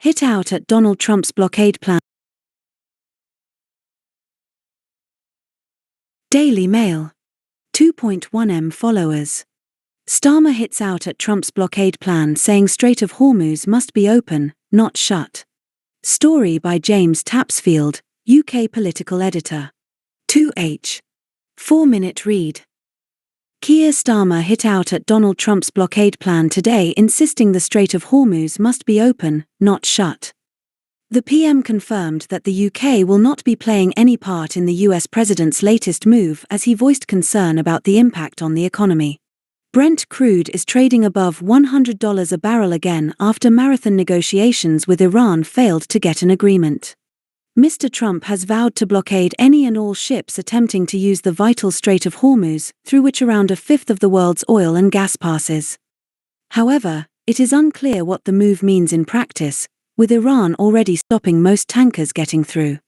hit out at Donald Trump's blockade plan. Daily Mail. 2.1M followers. Starmer hits out at Trump's blockade plan, saying Strait of Hormuz must be open, not shut. Story by James Tapsfield, UK political editor. 2H. 4-minute read. Keir Starmer hit out at Donald Trump's blockade plan today, insisting the Strait of Hormuz must be open, not shut. The PM confirmed that the UK will not be playing any part in the US president's latest move, as he voiced concern about the impact on the economy. Brent crude is trading above $100 a barrel again after marathon negotiations with Iran failed to get an agreement. Mr. Trump has vowed to blockade any and all ships attempting to use the vital Strait of Hormuz, through which around a fifth of the world's oil and gas passes. However, it is unclear what the move means in practice, with Iran already stopping most tankers getting through.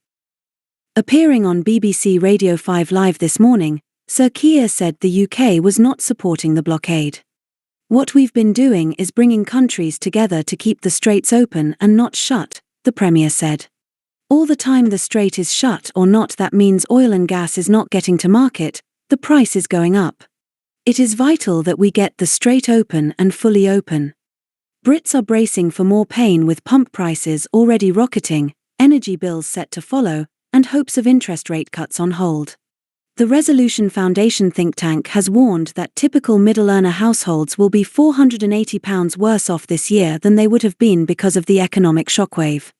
Appearing on BBC Radio 5 Live this morning, Sir Keir said the UK was not supporting the blockade. "What we've been doing is bringing countries together to keep the straits open and not shut," the Premier said. "All the time the strait is shut or not, that means oil and gas is not getting to market, the price is going up. It is vital that we get the strait open and fully open. Brits are bracing for more pain with pump prices already rocketing, energy bills set to follow, and hopes of interest rate cuts on hold." The Resolution Foundation think tank has warned that typical middle-earner households will be £480 worse off this year than they would have been because of the economic shockwave.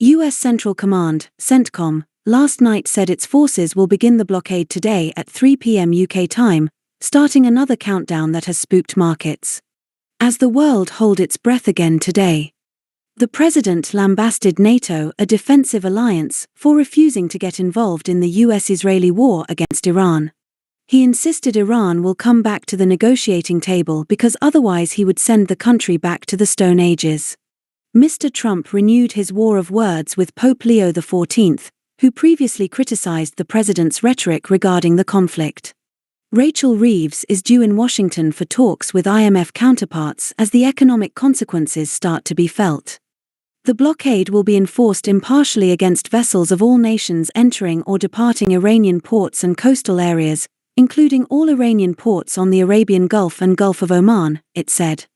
US Central Command, CENTCOM, last night said its forces will begin the blockade today at 3 p.m. UK time, starting another countdown that has spooked markets. As the world holds its breath again today. The president lambasted NATO, a defensive alliance, for refusing to get involved in the US-Israeli war against Iran. He insisted Iran will come back to the negotiating table because otherwise he would send the country back to the Stone Ages. Mr. Trump renewed his war of words with Pope Leo XIV, who previously criticized the president's rhetoric regarding the conflict. Rachel Reeves is due in Washington for talks with IMF counterparts as the economic consequences start to be felt. The blockade will be enforced impartially against vessels of all nations entering or departing Iranian ports and coastal areas, including all Iranian ports on the Arabian Gulf and Gulf of Oman, it said.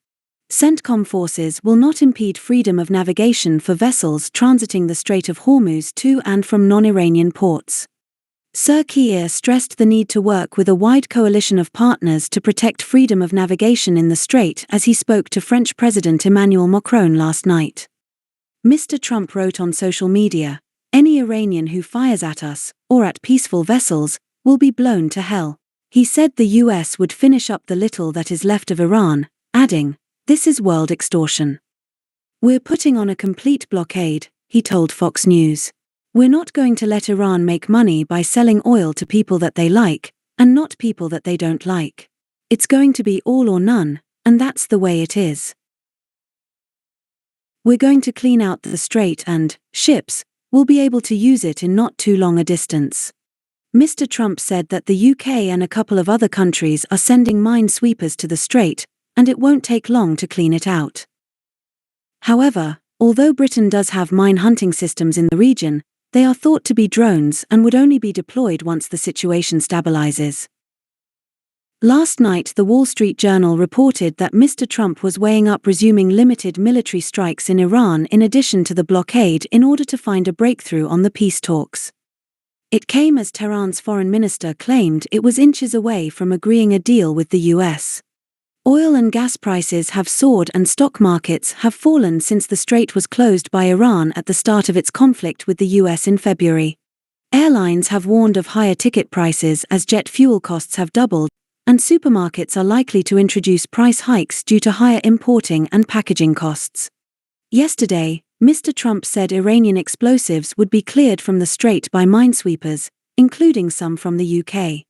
CENTCOM forces will not impede freedom of navigation for vessels transiting the Strait of Hormuz to and from non-Iranian ports. Sir Keir stressed the need to work with a wide coalition of partners to protect freedom of navigation in the strait as he spoke to French President Emmanuel Macron last night. Mr. Trump wrote on social media, "Any Iranian who fires at us, or at peaceful vessels, will be blown to hell." He said the US would finish up the little that is left of Iran, adding, "This is world extortion. We're putting on a complete blockade," he told Fox News. "We're not going to let Iran make money by selling oil to people that they like, and not people that they don't like. It's going to be all or none, and that's the way it is. We're going to clean out the strait and, ships, will be able to use it in not too long a distance." Mr. Trump said that the UK and a couple of other countries are sending minesweepers to the strait, and it won't take long to clean it out. However, although Britain does have mine hunting systems in the region, they are thought to be drones and would only be deployed once the situation stabilizes. Last night the Wall Street Journal reported that Mr. Trump was weighing up resuming limited military strikes in Iran in addition to the blockade in order to find a breakthrough on the peace talks. It came as Tehran's foreign minister claimed it was inches away from agreeing a deal with the US. Oil and gas prices have soared and stock markets have fallen since the strait was closed by Iran at the start of its conflict with the US in February. Airlines have warned of higher ticket prices as jet fuel costs have doubled, and supermarkets are likely to introduce price hikes due to higher importing and packaging costs. Yesterday, Mr. Trump said Iranian explosives would be cleared from the strait by minesweepers, including some from the UK.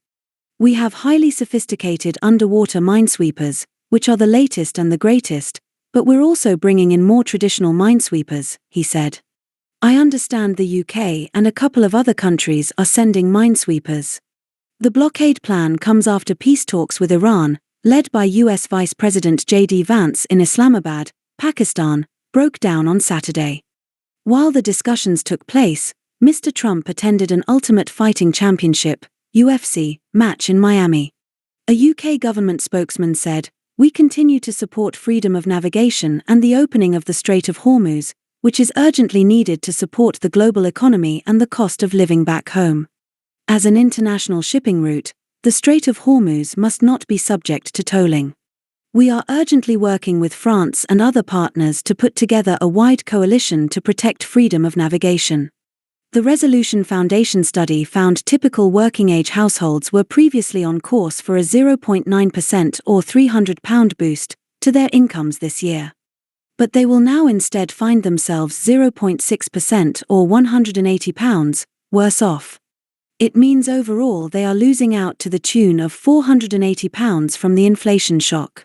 "We have highly sophisticated underwater minesweepers, which are the latest and the greatest, but we're also bringing in more traditional minesweepers," he said. "I understand the UK and a couple of other countries are sending minesweepers." The blockade plan comes after peace talks with Iran, led by US Vice President J.D. Vance in Islamabad, Pakistan, broke down on Saturday. While the discussions took place, Mr. Trump attended an Ultimate Fighting Championship (UFC) match in Miami. A UK government spokesman said, "We continue to support freedom of navigation and the opening of the Strait of Hormuz, which is urgently needed to support the global economy and the cost of living back home." As an international shipping route, the Strait of Hormuz must not be subject to tolling. "We are urgently working with France and other partners to put together a wide coalition to protect freedom of navigation." The Resolution Foundation study found typical working-age households were previously on course for a 0.9% or £300 boost to their incomes this year. But they will now instead find themselves 0.6% or £180 worse off. It means overall they are losing out to the tune of £480 from the inflation shock.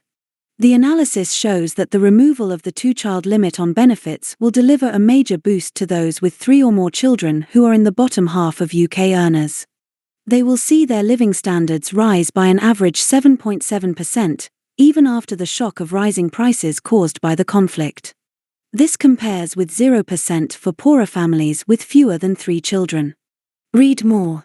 The analysis shows that the removal of the two-child limit on benefits will deliver a major boost to those with 3 or more children who are in the bottom half of UK earners. They will see their living standards rise by an average 7.7%, even after the shock of rising prices caused by the conflict. This compares with 0% for poorer families with fewer than 3 children. Read more.